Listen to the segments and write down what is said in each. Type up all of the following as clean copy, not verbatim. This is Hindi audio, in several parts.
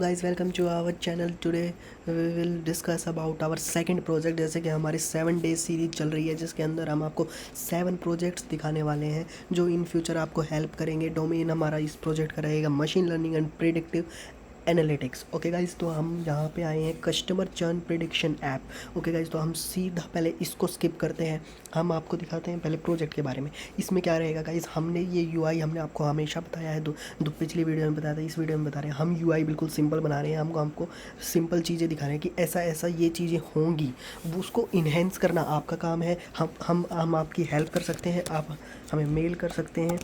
Guys welcome to our channel. Today we will discuss about our second project. जैसे कि हमारी 7 डेज सीरीज चल रही है जिसके अंदर हम आपको 7 प्रोजेक्ट्स दिखाने वाले हैं जो इन फ्यूचर आपको हेल्प करेंगे। डोमेन हमारा इस प्रोजेक्ट का रहेगा machine learning and predictive analytics. Okay guys, तो हम यहाँ पे आए हैं customer churn prediction app. Okay guys, तो हम सीधा पहले इसको स्किप करते हैं। हम आपको दिखाते हैं पहले प्रोजेक्ट के बारे में। इसमें क्या रहेगा गाइज, हमने ये यूआई हमने आपको हमेशा बताया है, दो पिछली वीडियो में बताया था, इस वीडियो में बता रहे हैं। हम यूआई बिल्कुल सिंपल बना रहे हैं। हमको आपको सिंपल चीज़ें दिखा रहे हैं कि ऐसा ऐसा ये चीज़ें होंगी, वो उसको इन्हेंस करना आपका काम है। हम आपकी हेल्प कर सकते हैं। आप हमें मेल कर सकते हैं।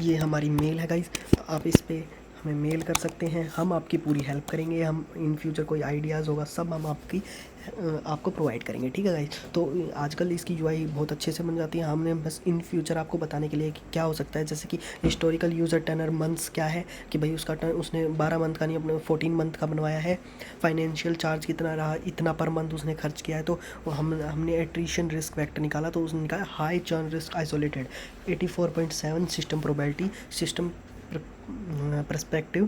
ये हमारी मेल है गाइज, आप इस पर हमें मेल कर सकते हैं। हम आपकी पूरी हेल्प करेंगे। हम इन फ्यूचर कोई आइडियाज़ होगा सब हम आपको प्रोवाइड करेंगे, ठीक है गाइज। तो आजकल इसकी यूआई बहुत अच्छे से बन जाती है। हमने बस इन फ्यूचर आपको बताने के लिए कि क्या हो सकता है, जैसे कि हिस्टोरिकल यूज़र टर्नर मंथ्स क्या है, कि भाई उसका टर्न उसने 12 मंथ का नहीं अपने 14 मंथ का बनवाया है। फाइनेंशियल चार्ज कितना रहा, इतना पर मंथ उसने खर्च किया है। तो हमने एट्रीशन रिस्क फैक्टर निकाला, तो उसने निकाला high churn risk isolated 84.7 system probability system perspective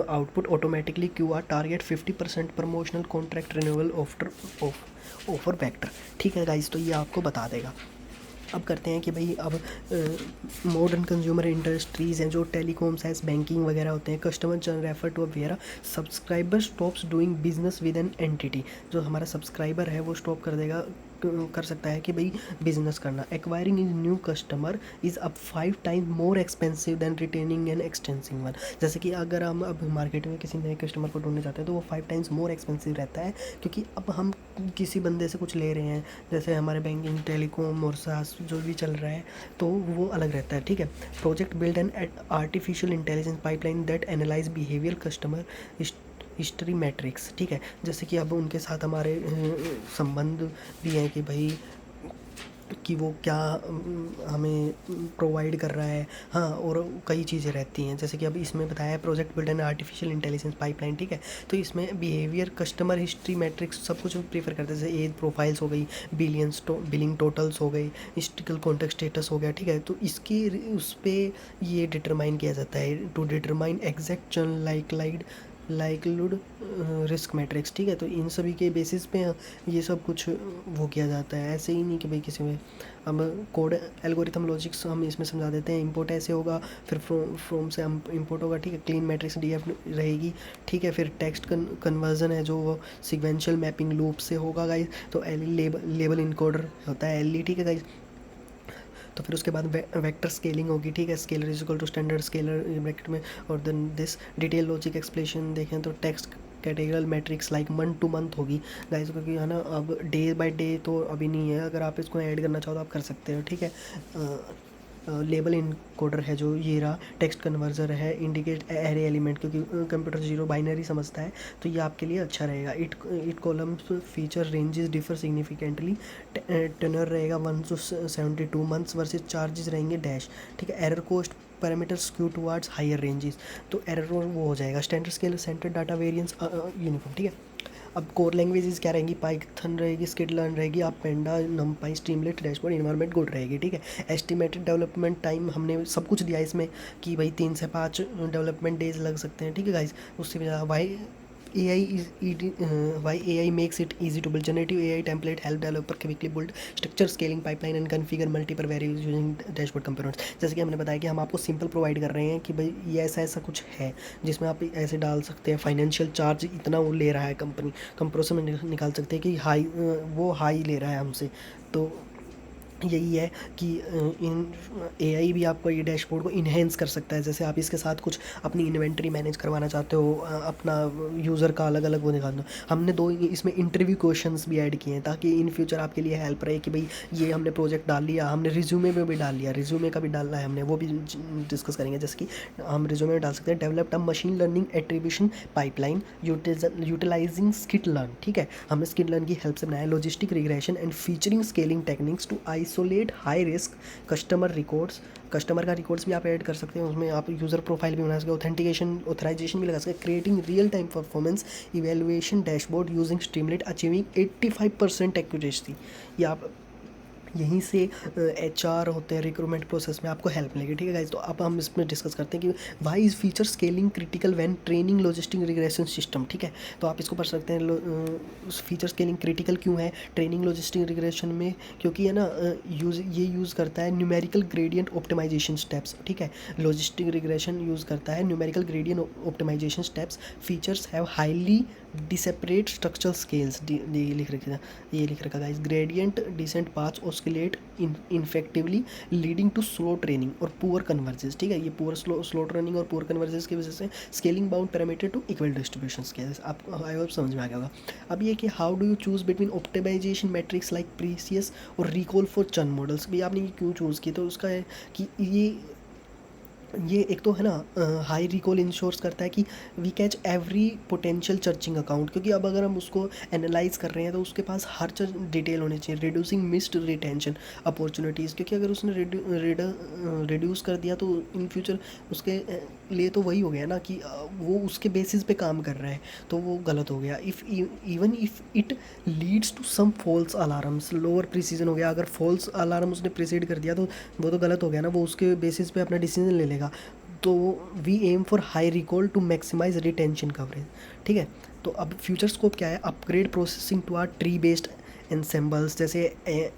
output automatically QR target 50% promotional contract renewal offer vector। ठीक है गाइस, तो ये आपको बता देगा। अब करते हैं कि भाई अब मॉडर्न कंज्यूमर इंडस्ट्रीज़ हैं जो टेलीकॉम्स है, बैंकिंग वगैरह होते हैं। Customer churn refer to where a subscriber stops doing business with an entity. जो हमारा सब्सक्राइबर है वो स्टॉप कर देगा, कर सकता है कि भाई बिजनेस करना। Acquiring is new customer is अब 5 time more expensive than retaining an existing one. जैसे कि अगर हम अब मार्केट में किसी नए कस्टमर को ढूंढने जाते हैं तो वो 5 टाइम्स मोर एक्सपेंसिव रहता है, क्योंकि अब हम किसी बंदे से कुछ ले रहे हैं, जैसे हमारे बैंकिंग, टेलीकॉम और सास जो भी चल रहा है, तो वो अलग रहता है, ठीक है। Project build an artificial intelligence pipeline that analyse behaviour customer history matrix. ठीक है, जैसे कि अब उनके साथ हमारे संबंध भी हैं कि भाई कि वो क्या हमें प्रोवाइड कर रहा है। हाँ, और कई चीज़ें रहती हैं, जैसे कि अब इसमें बताया है project build an artificial intelligence pipeline. ठीक है, तो इसमें बिहेवियर, कस्टमर हिस्ट्री मैट्रिक्स सब कुछ प्रीफर करते हैं, जैसे एज प्रोफाइल्स हो गई, बिलिंग टोटल्स हो गई, हिस्ट्रिकल कॉन्टेक्ट स्टेटस हो गया। ठीक है, तो इसकी उस पर ये डिटरमाइन किया जाता है to determine exact churn likelihood risk matrix. ठीक है, तो इन सभी के बेसिस पे ये सब कुछ वो किया जाता है, ऐसे ही नहीं कि भाई किसी में। अब कोड एल्गोरिथम लॉजिक्स हम इसमें समझा देते हैं। इंपोर्ट ऐसे होगा, फिर फ्रॉम से हम इंपोर्ट होगा, ठीक है। क्लीन मैट्रिक्स डीएफ रहेगी, ठीक है। फिर टेक्स्ट कन्वर्जन है जो वो सिक्वेंशियल मैपिंग लूप से होगा गाइज। तो लेबल इनकोडर होता है एल, ठीक है गाइज। तो फिर उसके बाद वेक्टर स्केलिंग होगी, ठीक है। Scalar is equal to standard scalar bracket में, और then this detail logic explanation देखें तो text categorical matrix like month to month होगी गाइस, क्योंकि है ना अब डे बाय डे तो अभी नहीं है। अगर आप इसको ऐड करना चाहो तो आप कर सकते हो, ठीक है। लेबल इनकोडर है जो ये रहा, टेक्स्ट कन्वर्जर है, इंडिकेट एरे एलिमेंट, क्योंकि कंप्यूटर जीरो बाइनरी समझता है, तो ये आपके लिए अच्छा रहेगा। It columns feature ranges differ significantly, tenure रहेगा 1 to 72 मंथ्स वर्सेज चार्जेस रहेंगे डैश, ठीक है। Error cost parameter skew towards higher ranges, तो एरर वो हो जाएगा। Standard scale center data variance uniform, ठीक है। अब कोर लैंग्वेजेस क्या रहेंगी, पाइथन रहेगी, स्किट लर्न रहेगी, आप panda, NumPy, Streamlit, dashboard, environment good रहेगी, ठीक है। एस्टिमेटेड डेवलपमेंट टाइम हमने सब कुछ दिया इसमें कि भाई 3 से 5 डेवलपमेंट डेज लग सकते हैं, ठीक है गाइज। उससे भी ज़्यादा why AI makes it easy to build generative AI template help developer quickly build structure scaling pipeline and configure multiple variables using dashboard components। जैसे कि हमने बताया कि हम आपको सिंपल प्रोवाइड कर रहे हैं कि भाई ये ऐसा ऐसा कुछ है जिसमें आप ऐसे डाल सकते हैं। फाइनेंशियल चार्ज इतना वो ले रहा है, कंप्रोसर में निकाल सकते हैं कि वो हाई ले रहा है हमसे। तो यही है कि इन एआई भी आपको ये डैशबोर्ड को इन्हेंस कर सकता है। जैसे आप इसके साथ कुछ अपनी इन्वेंट्री मैनेज करवाना चाहते हो, अपना यूज़र का अलग अलग वो निकाल दो। हमने दो इसमें इंटरव्यू क्वेश्चंस भी ऐड किए हैं ताकि इन फ्यूचर आपके लिए हेल्प रहे कि भाई ये हमने प्रोजेक्ट डाल लिया, हमने रिज्यूमे में भी डाल लिया, रिज्यूमे का भी डालना है हमने, वो भी डिस्कस करेंगे। जैसे कि हम रिज्यूमे में डाल सकते हैं developed a machine learning attribution pipeline utilizing scikit learn, ठीक है। हमने स्किट लर्न की हेल्प से बनाया logistic regression and featuring scaling techniques to isolate high risk customer records. Customer का रिकॉर्ड्स भी आप ऐड कर सकते हैं उसमें, आप यूज़र प्रोफाइल भी बना सकते हैं, ऑथराइजेशन भी लगा सकते हैं। Creating real time performance evaluation dashboard using Streamlit achieving 85% accuracy. ये आप यहीं से HR होते हैं रिक्रूटमेंट प्रोसेस में आपको हेल्प मिलेगी। ठीक है गाइज, तो अब हम इसमें डिस्कस करते हैं कि why is feature scaling critical when training logistic regression system. ठीक है, तो आप इसको पढ़ सकते हैं फीचर स्केलिंग क्रिटिकल क्यों है ट्रेनिंग लॉजिस्टिक रिग्रेशन में, क्योंकि है ना ये यूज़ करता है न्यूमेरिकल ग्रेडियंट ऑप्टिमाइजेशन स्टेप्स। ठीक है, लॉजिस्टिक रिग्रेशन यूज़ करता है numerical gradient optimisation steps. Features have highly disparate structural scales, ये लिख रखा guys, gradient descent paths oscillate ineffectively leading to slow training और पुअर कन्वर्जेंस। ठीक है, ये पुअर स्लो ट्रेनिंग और पुअर कन्वर्जेंस की वजह से scaling bound parameter to equal distribution scales. आपको आई होप समझ में आ गया होगा। अब ये कि how do you choose between optimization matrix like precision और रिकॉल फॉर चन मॉडल्स। भी आपने ये क्यों चूज़ किया, तो उसका है कि ये एक तो है ना हाई रिकॉल इंश्योर्स करता है कि we catch every potential churning account, क्योंकि अब अगर हम उसको एनालाइज कर रहे हैं तो उसके पास हर चीज़ डिटेल होनी चाहिए। रिड्यूसिंग मिस्ड रिटेंशन अपॉर्चुनिटीज़, क्योंकि अगर उसने रिड्यूस कर दिया तो इन फ्यूचर उसके लिए तो वही हो गया ना कि वो उसके बेसिस पे काम कर रहा है, तो वो गलत हो गया। Even if it leads to some false alarms, lower precision हो गया। अगर फॉल्स अलार्म उसने प्रिसीड कर दिया तो वो तो गलत हो गया ना, वो उसके बेसिस पे अपना डिसीजन ले लेगा। तो we aim for high recall to maximise retention coverage. ठीक है, तो अब फ्यूचर स्कोप क्या है, upgrade processing to our tree based ensembles, जैसे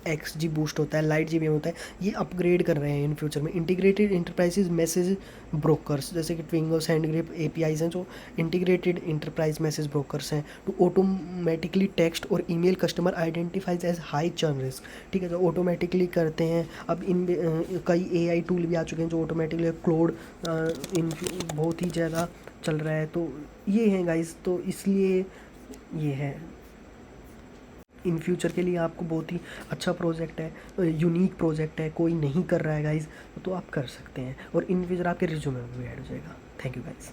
XG बूस्ट होता है, लाइट GBM होता है, ये अपग्रेड कर रहे हैं इन फ्यूचर में। इंटीग्रेटेड इंटरप्राइजेज मैसेज ब्रोकर्स, जैसे कि ट्विंगो सैंडग्रिप APIs हैं जो इंटीग्रेटेड इंटरप्राइज मैसेज ब्रोकर्स हैं, टू ऑटोमेटिकली टेक्स्ट और email customer identifies as high churn risk. ठीक है, जो ऑटोमेटिकली करते हैं। अब इन कई AI टूल भी आ चुके हैं जो ऑटोमेटिकली क्लोड इन बहुत ही ज़्यादा चल रहा है। तो ये है गाइस, तो इसलिए ये है इन फ्यूचर के लिए आपको बहुत ही अच्छा प्रोजेक्ट है, यूनिक प्रोजेक्ट है, कोई नहीं कर रहा है गाइज, तो आप कर सकते हैं और इन फ्यूचर आपके रिज्यूमे में भी ऐड हो जाएगा। Thank you guys.